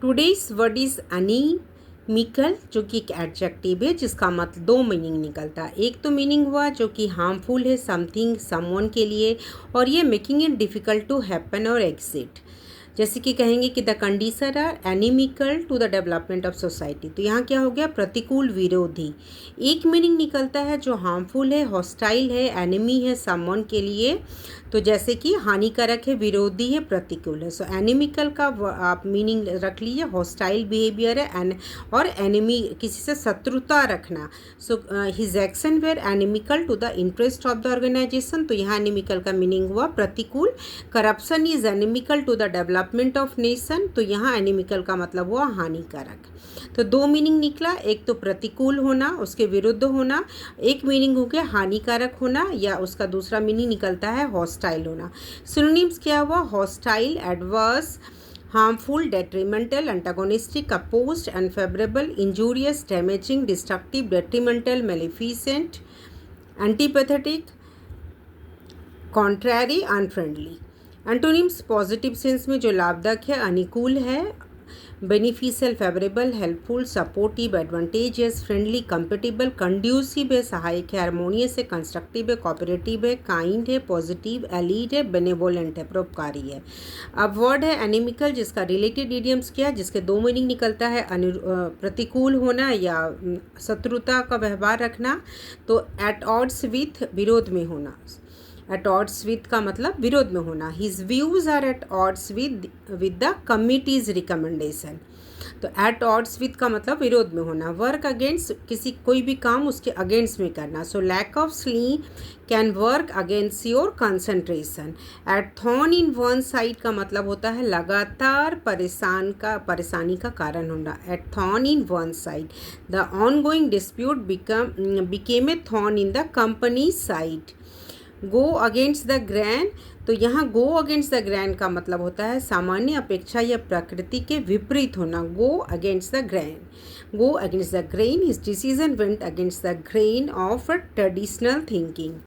Today's word is एनीमिकल, जो कि एक एडजेक्टिव है जिसका मतलब दो मीनिंग निकलता है। एक तो मीनिंग हुआ जो कि हार्मफुल है समथिंग समवन के लिए, और ये making it difficult to happen और एग्जिट। जैसे कि कहेंगे कि the condition are inimical to the development of society, तो यहाँ क्या हो गया, प्रतिकूल विरोधी। एक मीनिंग निकलता है जो हार्मफुल है, हॉस्टाइल है, एनिमी है समवन के लिए, तो जैसे कि हानिकारक है, विरोधी है, प्रतिकूल है। सो एनिमिकल का आप मीनिंग रख लीजिए, हॉस्टाइल बिहेवियर है, और एनिमी किसी से शत्रुता रखना। So his action were inimical to the interest of the organisation, तो यहाँ एनिमिकल का मीनिंग हुआ प्रतिकूल। Corruption is inimical to the development of nation, तो यहाँ एनिमिकल का मतलब हुआ हानिकारक। तो दो मीनिंग निकला, एक तो प्रतिकूल होना, उसके विरुद्ध होना, एक मीनिंग हो गया हानिकारक होना, या उसका दूसरा मीनिंग निकलता है हॉस्टाइल होना। सिनोनिम्स क्या हुआ, hostile, adverse, harmful, detrimental, antagonistic, opposed, unfavorable, injurious, damaging, destructive, detrimental, maleficent, antipathetic, contrary, unfriendly। Antonyms positive sense में जो लाभदायक है, अनुकूल है, beneficial, favourable, helpful, supportive, advantageous, friendly, compatible, conducive है, सहायक है, हारमोनियस है, कंस्ट्रक्टिव है, कोऑपरेटिव है, काइंड है, पॉजिटिव, एलीड है, बेनेवोलेंट है, परोपकारी है। अब वर्ड है एनिमिकल, जिसका रिलेटेड इडियम्स क्या है, जिसके दो मीनिंग निकलता है, प्रतिकूल होना या शत्रुता का व्यवहार रखना, तो एट ऑड्स विथ, विरोध में होना। एट ऑड्स विथ का मतलब विरोध में होना। His views are at odds with the committee's recommendation, तो एट ऑड्स विथ का मतलब विरोध में होना। वर्क अगेंस्ट, किसी कोई भी काम उसके अगेंस्ट में करना। So lack of sleep can work against your concentration. At thorn in one side का मतलब होता है लगातार परेशानी का कारण होना। At thorn in one side, the ongoing dispute became a thorn in the company side. Go against the grain, तो यहाँ गो अगेंस्ट द ग्रैन का मतलब होता है सामान्य अपेक्षा या प्रकृति के विपरीत होना। गो against the gran, go against the grain, his decision went against the grain of traditional thinking.